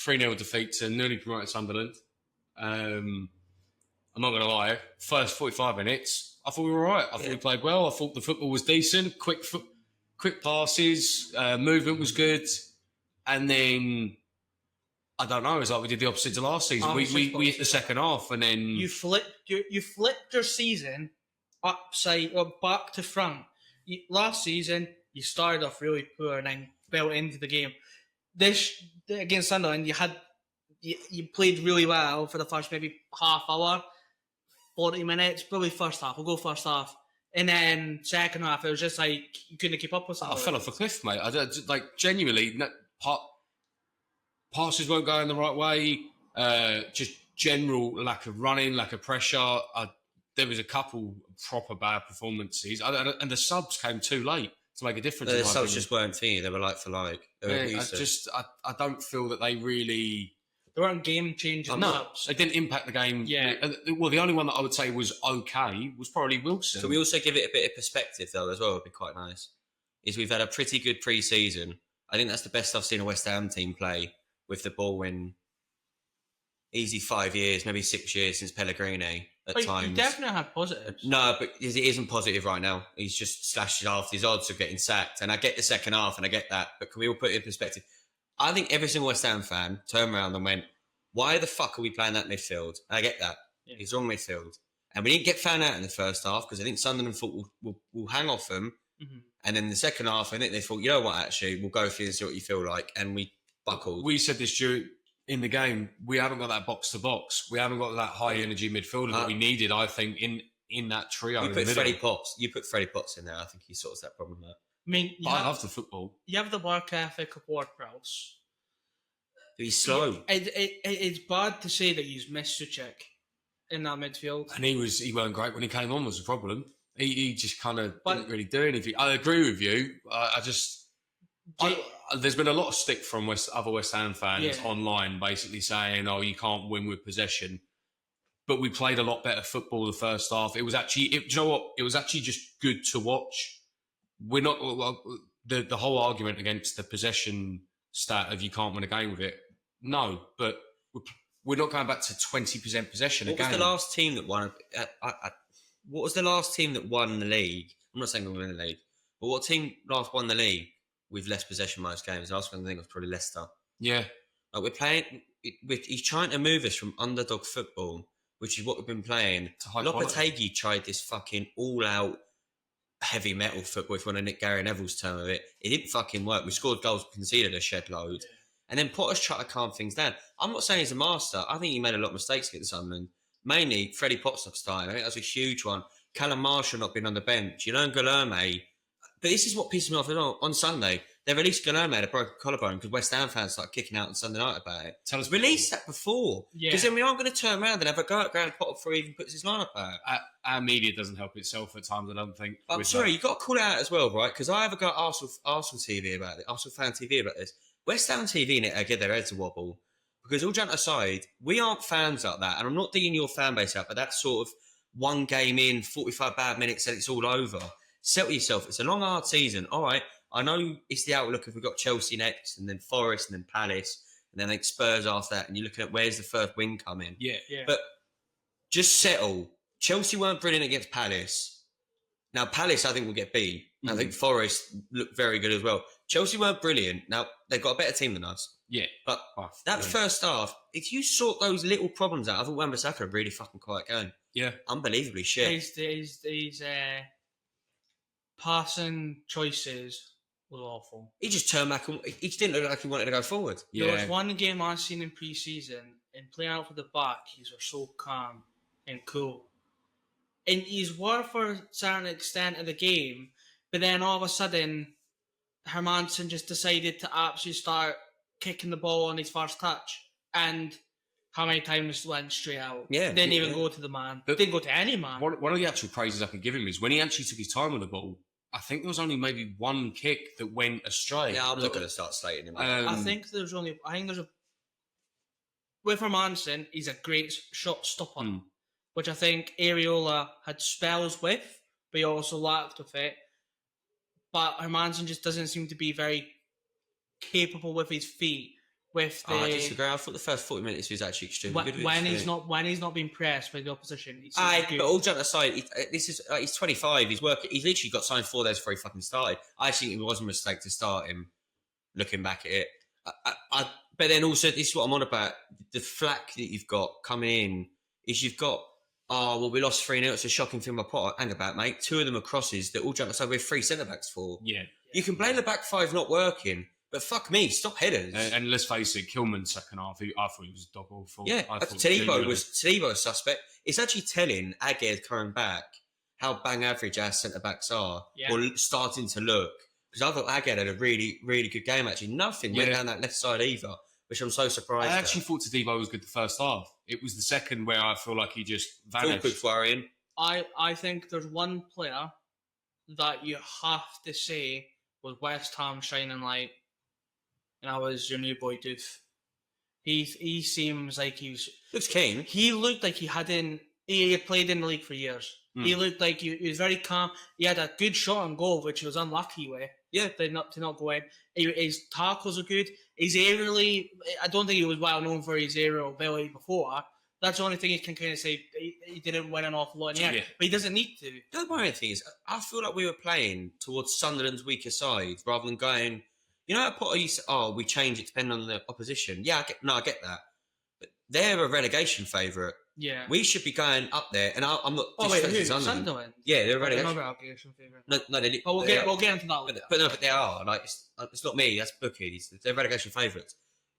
3-0 defeat to newly promoted Sunderland. I'm not going to lie. First 45 minutes, I thought we were all right. I thought we played well. I thought the football was decent. Quick passes. Movement was good. And then, I don't know, it's like we did the opposite to last season. We hit the second half and then... You flipped your season back to front. Last season, you started off really poor and then fell into the game. This, against Sunderland, you played really well for the first maybe half hour, 40 minutes, probably first half. We'll go first half. And then second half, it was just like you couldn't keep up with something. I fell off a cliff, mate. Genuinely, passes weren't going the right way. Just general lack of running, lack of pressure. There was a couple proper bad performances. And the subs came too late to make a difference. The subs just weren't for you. They were like for like. I don't feel that they really... They weren't game-changing subs. They didn't impact the game. Yeah. Well, the only one that I would say was okay was probably Wilson. So we also give it a bit of perspective, though, as well, would be quite nice, is we've had a pretty good pre-season. I think that's the best I've seen a West Ham team play with the ball in easy 5 years, maybe 6 years since Pellegrini at times. You definitely have positives. No, but it isn't positive right now. He's just slashed half his odds of getting sacked. And I get the second half and I get that. But can we all put it in perspective? I think every single West Ham fan turned around and went, why the fuck are we playing that midfield? And I get that. Yeah. He's wrong midfield. And we didn't get found out in the first half because I think Sunderland thought we'll hang off them. Mm-hmm. And then the second half, I think they thought, you know what, actually, we'll go for you and see what you feel like. And we buckled. We said this in the game. We haven't got that box-to-box. We haven't got that high-energy midfielder that we needed, I think, in that trio. You put Freddie Potts in there. I think he sorts that problem out. I mean, I love the football. You have the work ethic of Ward-Prowse. He's slow. It's bad to say that he's missed Suchek in that midfield. And he weren't great when he came on, was the problem. He just kind of didn't really do anything. I agree with you. There's been a lot of stick from other West Ham fans online basically saying, oh, you can't win with possession. But we played a lot better football the first half. It was actually, do you know what? It was actually just good to watch. We're not, the whole argument against the possession stat of you can't win a game with it. No, but we're not going back to 20% possession again. What was the last team that won? What was the last team that won the league? I'm not saying we won the league, but what team last won the league with less possession most games? The last one I think was probably Leicester. Yeah. Like we're playing, he's trying to move us from underdog football, which is what we've been playing. Lopetegui tried this fucking all-out heavy metal football, if you want to nick Gary Neville's term of it. It didn't fucking work. We scored goals, conceded a shed load. Yeah. And then Potter's tried to calm things down. I'm not saying he's a master. I think he made a lot of mistakes against Sunderland. Mainly, Freddie Potts not starting. I think that's a huge one. Callum Marshall not being on the bench. You know, Guilherme. But this is what pisses me off on Sunday. They released Guilherme at a broken collarbone because West Ham fans started kicking out on Sunday night about it. Tell us, release that before. Because then we aren't going to turn around and have a go at Graham Potter before he even puts his lineup out. Our media doesn't help itself at times, I don't think. I'm sorry, you've got to call it out as well, right? Because I have a go at Arsenal TV about it, Arsenal fan TV about this. West Ham TV get their heads a wobble. Because all junk aside, we aren't fans like that. And I'm not digging your fan base out, but that's sort of one game in, 45 bad minutes, and it's all over. Settle yourself. It's a long, hard season. All right, I know it's the outlook if we've got Chelsea next, and then Forest, and then Palace, and then like Spurs after that, and you're looking at where's the first win coming. Yeah. But just settle. Chelsea weren't brilliant against Palace. Now, Palace, I think, will get beat. I think Forest looked very good as well. Chelsea weren't brilliant. Now, they've got a better team than us. Yeah. But first half, if you sort those little problems out, I thought Wan-Bissaka had a really fucking quiet game. Yeah. Unbelievably shit. His passing choices were awful. He just turned back and he just didn't look like he wanted to go forward. Yeah. There was one game I've seen in pre-season, and playing out for the back, he's so calm and cool. And he's worked for a certain extent of the game, but then all of a sudden, Hermansen just decided to absolutely start kicking the ball on his first touch. And how many times went straight out? Yeah. Didn't even go to the man. Didn't go to any man. One of the actual praises I could give him is when he actually took his time on the ball, I think there was only maybe one kick that went astray. Yeah, I'm not going to start slating him. I think there's with Hermansen, he's a great shot stopper, which I think Areola had spells with, but he also lacked with it. But Hermansen just doesn't seem to be very capable with his feet. with the. I disagree. I thought the first 40 minutes was actually extremely good. When he's not being pressed by the opposition. But all joking aside, he's 25. He's working. He's literally got signed 4 days before he fucking started. I think it was a mistake to start him. Looking back at it, but then also this is what I'm on about. The flack that you've got coming in is you've got. Oh, well, we lost 3-0. It's a shocking thing by Potter. Hang about, mate. 2 of them are crosses that all jump aside. We have 3 centre-backs for. Yeah. You can blame the back 5 not working, but fuck me, stop headers. And let's face it, Kilman's second half, I thought he was dog awful. Yeah, Tadibo was suspect. It's actually telling Aged coming back how bang average our centre-backs are, or starting to look. Because I thought Aged had a really, really good game, actually. Nothing went down that left side either, which I'm so surprised I actually thought Tadibo was good the first half. It was the second where I feel like he just vanished. Quick worrying. I think there's one player that you have to say was West Ham shining light, and that was your new boy Doof. He seems like looks keen. He looked like he had played in the league for years. He looked like he was very calm. He had a good shot on goal, which he was unlucky with. Yeah, to not go in. His tackles are good. He's aerially. I don't think he was well known for his aerial ability before. That's the only thing you can kind of say. He didn't win an awful lot in the air, but he doesn't need to. The other thing is, I feel like we were playing towards Sunderland's weaker side rather than going. You know, Potter used to, we change it depending on the opposition. Yeah, I get that. But they're a relegation favourite. Yeah. We should be going up there, and I'm not. Oh wait, who? Sunderland. Yeah, they're a relegation. Another relegation favourite. No, we'll get into that later. But they are. Like, it's not me. That's Bookie. They're relegation favourites.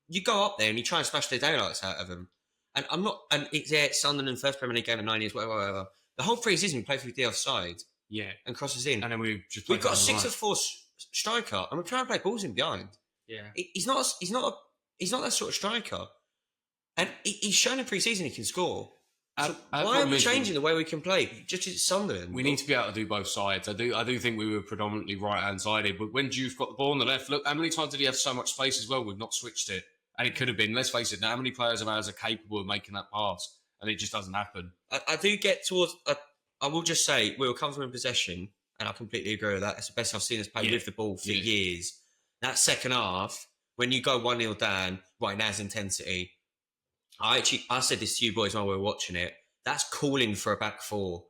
You go up there and you try and smash the daylights out of them. And I'm not. And it's Sunderland first Premier League game in 9 years. Whatever. The whole pre-season we played through the offside. Yeah, and crosses in, and then we've got a 6-4 striker, and we're trying to play balls in behind. Yeah, he's not that sort of striker, and he's shown in pre-season he can score. So why are we changing the way we can play? Just as Sunderland, we need to be able to do both sides. I do think we were predominantly right-hand sided, but when Juve got the ball on the left, look, how many times did he have so much space as well? We've not switched it, and it could have been. Let's face it. Now, how many players of ours are capable of making that pass, and it just doesn't happen. I do get towards. I will just say we were comfortable in possession, and I completely agree with that. It's the best I've seen us play with the ball for years. That second half, when you go 1-0 down, right, now's intensity. I said this to you boys while we were watching it. That's calling for a back 4.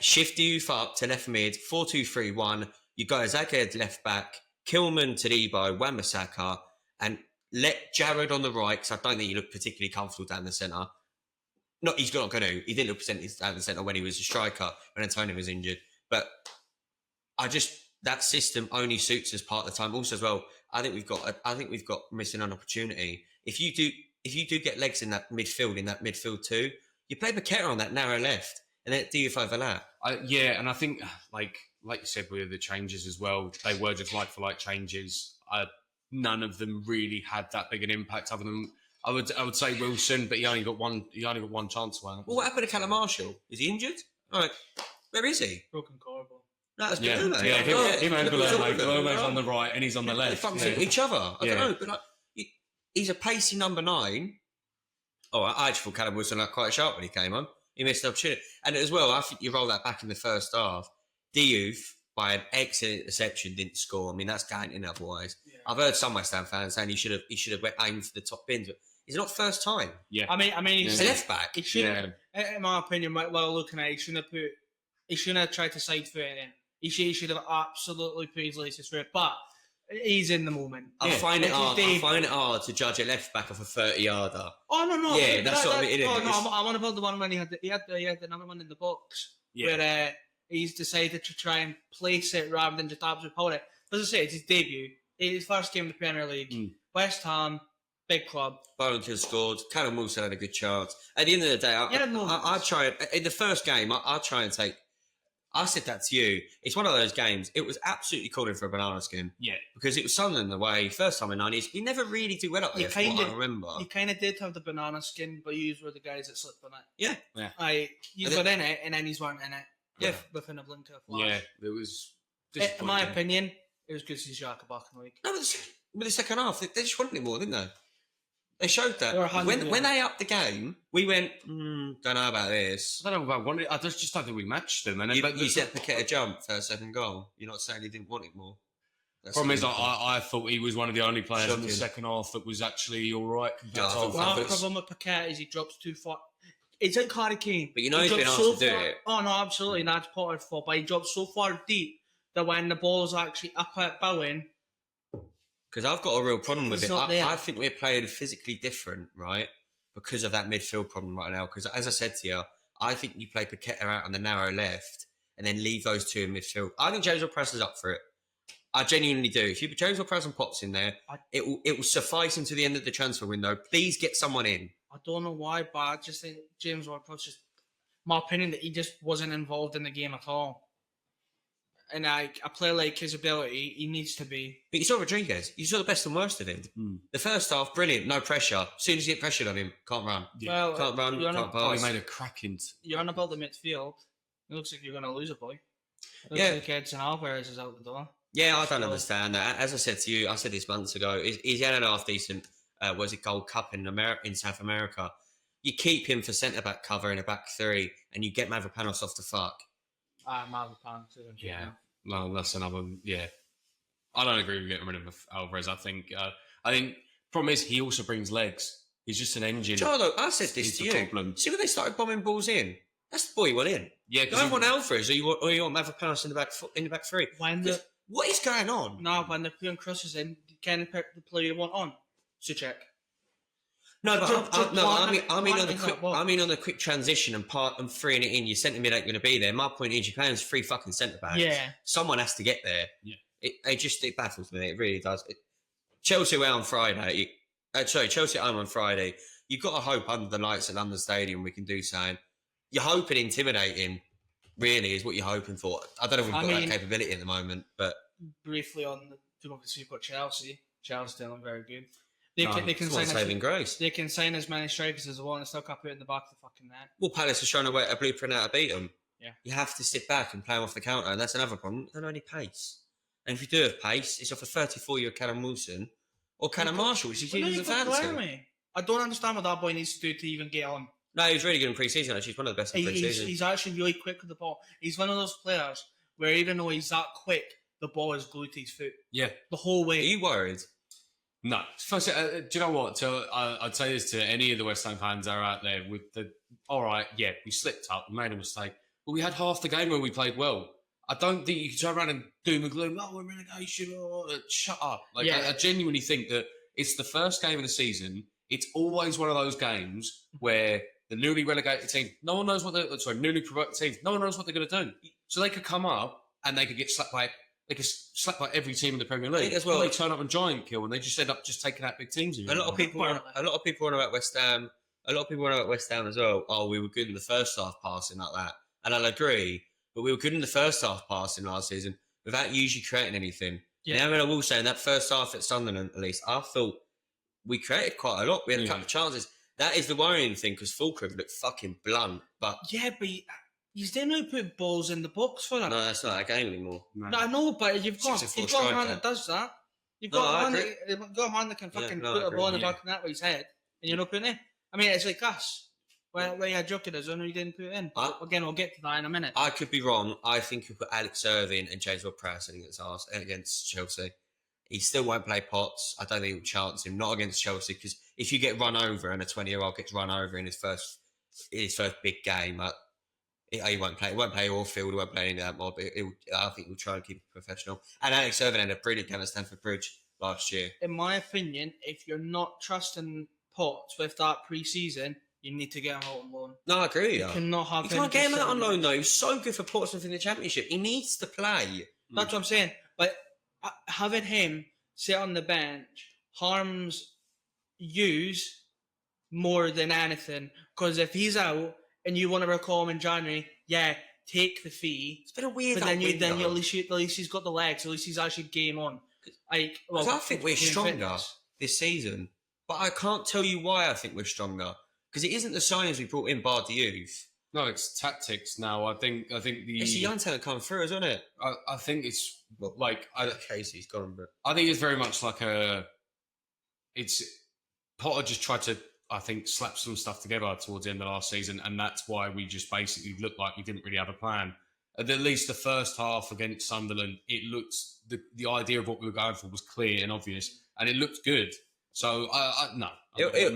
Shift the youth up to left mid, 4-2-3-1. You go as Aged left back, Kilman, Tadibo, Wan-Bissaka, and let Jared on the right, because I don't think he looked particularly comfortable down the centre. No, he's not going to. He didn't look percentage down the centre when he was a striker, when Antonio was injured. But that system only suits us part of the time. Also, as well, I think we've got missing an opportunity. If you do get legs in that midfield too, you play Paqueta on that narrow left, and then do you overlap. And I think like you said with the changes as well, they were just like for like changes. None of them really had that big an impact, other than I would say Wilson, but he only got one chance. Well, what happened to Callum Marshall? Is he injured? Like, where is he? Broken collarbone. No, that's him and Guillermo's on the right and he's on the left. They each other. I don't know, but he's a pacey number 9. Oh, I actually thought Callum Wilson looked quite sharp when he came on. He missed the opportunity. And as well, I think you roll that back in the first half. Diouf, by an excellent reception, didn't score. I mean, that's counting otherwise. Yeah. I've heard some West Ham fans saying he should have aimed for the top bins, but it's not first time. Yeah. I mean, he's a left back. He should, in my opinion, while looking at it, he shouldn't have tried to side foot it in. He should have absolutely put his laces through it, but he's in the moment. I find it hard to judge a left back off a 30-yarder. Oh no! Yeah, that's what I mean. I want to build the one when he had another one in the box where he's decided to try and place it rather than just absolutely power it. As I say, it's his debut. It's his first game in the Premier League. West Ham, big club. Bowen scored. Callum Wilson had a good chance. At the end of the day, I try in the first game. I try and take. I said that to you. It's one of those games. It was absolutely calling for a banana skin. Yeah. Because it was Sunderland away, first time in 90s. We never really did well up there, from what I remember. You kind of did have the banana skin, but you were the guys that slipped on it. Yeah. You were in it, and then you weren't in it. Yeah. Within a blink of a flash. Yeah, it was... In my opinion, it was good to see Xhaka back in the league. No, but the second half, they just wanted it more, didn't they? They showed that. When they upped the game, we went, don't know about this. I don't know about I just don't think we matched them. And you said Paqueta jump for a second goal. You're not saying he didn't want it more? Problem is, I thought he was one of the only players in the second half that was actually all right. The problem with Paquette is he drops too far. It's like Harry Kane. But he's been asked to do it. Oh, no, absolutely. And that's Potter's fault. But he drops so far deep that when the ball's actually up at Bowen... Because I've got a real problem with it. I think we're playing physically different, right? Because of that midfield problem right now. Because as I said to you, I think you play Paqueta out on the narrow left and then leave those two in midfield. I think James Ward-Prowse up for it. I genuinely do. If you put James Ward-Prowse and Potts in there, it will suffice until the end of the transfer window. Please get someone in. I don't know why, but I just think James Ward-Prowse just... My opinion that he just wasn't involved in the game at all. And a player like his ability, he needs to be. But you saw Rodriguez. You saw the best and worst of him. The first half, brilliant, no pressure. As soon as you get pressured on him, can't run. Yeah. Well, can't run, can't pass. He made a cracking... You're on about the midfield. It looks like you're going to lose a boy. It looks like Edson Alvarez is out the door. Yeah, I don't understand that. As I said to you, I said this months ago, he's had an half-decent, Gold Cup in South America. You keep him for centre-back cover in a back three, and you get Mavropanos off the fuck. Mavropanos. Yeah. Well, that's another. Yeah, I don't agree with getting rid of Alvarez. I think problem is he also brings legs. He's just an engine. Joe, I said this to you. Problem. See when they started bombing balls in. That's the boy you want in. Yeah, you don't want Alvarez, or you want Mavropanos in the back three. What is going on? No, when they're putting crosses in, you can't pick the player you want on. Suchek. No, but I mean on the quick transition and freeing it in. Your centre mid ain't going to be there. My point is, you're playing as three fucking centre backs. Yeah, someone has to get there. Yeah, it baffles me. It really does. Chelsea away on Friday. Chelsea at home on Friday. You've got to hope under the lights at London Stadium we can do something. You're hoping intimidating. Really, is what you're hoping for. I don't know if we've got that capability at the moment, but briefly on obviously you've got Chelsea. Chelsea doing very good. They can sign saving grace. They can sign as many strikers as they want and still can't put it in the back of the fucking net. Well, Palace has shown a blueprint how to beat them. Yeah. You have to sit back and play them off the counter, and that's another problem. They don't have any pace. And if you do have pace, it's off a 34-year Callum Wilson or Callum Marshall, which is using the fancy. I don't understand what that boy needs to do to even get on. No, he was really good in pre-season, actually. He's one of the best in pre-season. He's actually really quick with the ball. He's one of those players where even though he's that quick, the ball is glued to his foot. Yeah. The whole way. Are you worried? No. First, do you know what? So I'd say this to any of the West Ham fans that are out there with the, all right, yeah, we slipped up, we made a mistake, but we had half the game where we played well. I don't think you can turn around and doom and gloom, we're relegation, shut up. I genuinely think that it's the first game of the season. It's always one of those games where the newly relegated team, newly promoted team, no one knows what they're going to do. So they could come up and they could get slapped by every team in the Premier League. As well, they turn up and giant kill, and they just end up just taking out big teams. A lot of people want about West Ham. A lot of people want about West Ham as well. Oh, we were good in the first half passing like that, and I'll agree. But we were good in the first half passing last season without usually creating anything. Yeah. And I will say in that first half at Sunderland, at least, I thought we created quite a lot. We had a couple of chances. That is the worrying thing because Fulcrum looked fucking blunt. But you didn't really put balls in the box for that. No, that's not a game anymore. No, I know, but you've got a man that does that. You've got a man that can fucking put a ball in the back of the net with his head, and you're not putting it in. I mean, it's like us. Where you had Jokic and you didn't put it in. Again, we'll get to that in a minute. I could be wrong. I think you put Alex Irving and James Ward-Prowse against Chelsea. He still won't play Potts. I don't think he'll chance him. Not against Chelsea, because if you get run over and a 20-year-old gets run over in his first big game, he won't play. He won't play Orfield. He won't play any of that more. But I think he'll try and keep it professional. And Alex Irving had a brilliant game at Stamford Bridge last year. In my opinion, if you're not trusting Potts with that pre-season, you need to get him out on loan. No, I agree. You can't get him out on loan though. He was so good for Portsmouth in the Championship. He needs to play. That's what I'm saying. But having him sit on the bench harms yous more than anything. Because if he's out and you want to recall him in January, take the fee. It's been a weird. But then at least he's got the legs. At least he's actually game on. I think we're stronger this season, but I can't tell you why I think we're stronger. Because it isn't the signings we brought in, bar the youth. No, it's tactics now. I think it's a young talent coming through, isn't it? I think it's Casey's gone, but I think it's very much like Potter just tried to, I think, slap some stuff together towards the end of last season, and that's why we just basically looked like we didn't really have a plan. at least the first half against Sunderland, it looked the idea of what we were going for was clear and obvious, and it looked good. So no,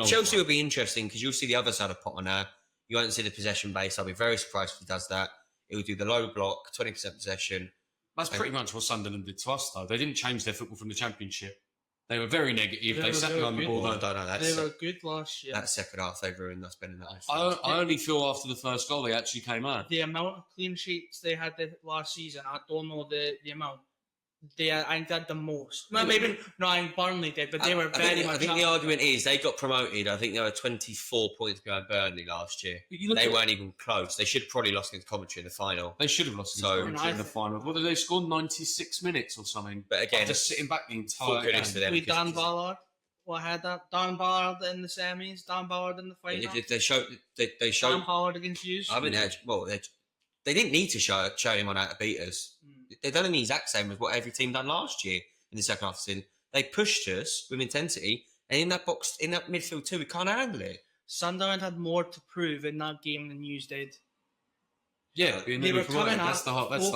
Chelsea will be interesting because you'll see the other side of Potter now. You won't see the possession base. I'll be very surprised if he does that. He'll do the low block, 20% possession. That's pretty much what Sunderland did to us, though. They didn't change their football from the Championship. They were very negative. They sat behind the ball. I don't know. They were good last year. That second half, they ruined us spending that. I only feel after the first goal they actually came out. The amount of clean sheets they had last season, I don't know the amount. I think they had the most. Well, maybe no, I think Burnley did, but they were very much. I think the argument is they got promoted. I think they were 24 points behind Burnley last year. They weren't even close. They should have probably lost against Coventry in the final. They should have lost against Coventry in the final. What did they score? 96 minutes or something. But again, just sitting back the entire game. With Dan Ballard. What had that? Dan Ballard in the semis, Dan Ballard in the final. They showed Dan Ballard against you. I mean, they didn't need to show him on how to beat us. They've done the exact same as what every team done last year in the second half of the season. They pushed us with intensity, and in that midfield too, we can't handle it. Sunderland had more to prove in that game than you did. Yeah, they were coming up. That's the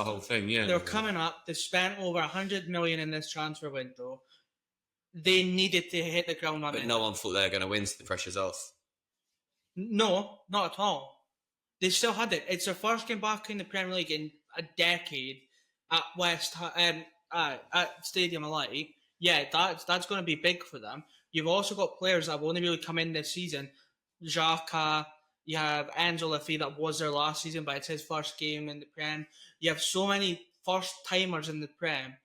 whole thing. Yeah, they were coming up. They spent over 100 million in this transfer window. They needed to hit the ground running. But no one thought they were going to win, so the pressure's off. No, not at all. They still had it. It's their first game back in the Premier League in a decade at at Stadium of Light. Yeah, that's going to be big for them. You've also got players that have only really come in this season. Xhaka, you have Angel Lafay that was there last season, but it's his first game in the Prem. You have so many first-timers in the Prem.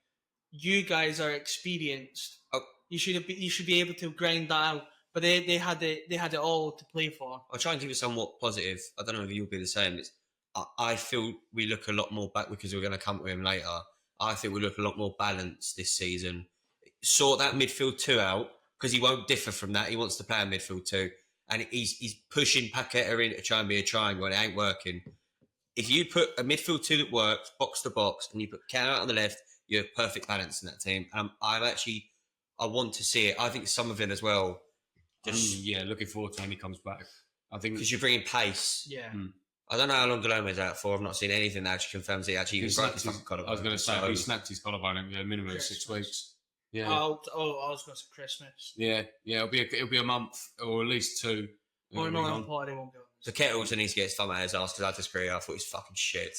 You guys are experienced. You should be able to grind that out. But they had it all to play for. I'll try and keep it somewhat positive. I don't know if you'll be the same. I feel we look a lot more back because we're going to come to him later. I think we look a lot more balanced this season. Sort that midfield two out because he won't differ from that. He wants to play a midfield two, and he's pushing Paqueta in to try and be a triangle, and it ain't working. If you put a midfield two that works, box to box, and you put Ken out on the left, you have perfect balance in that team. I want to see it. I think some of it as well. Looking forward to when he comes back. I think because you're bringing pace. Yeah. I don't know how long Delhome's out for. I've not seen anything that actually confirms he actually even broke his fucking collarbone. I was going to say, he snapped his collarbone in minimum of 6 weeks. Yeah. I was going to say Christmas. Yeah. It'll be a month or at least 2. Or no, party won't be on. The Kettle also needs to get his thumb out of his ass because I disagree. I thought he's fucking shit.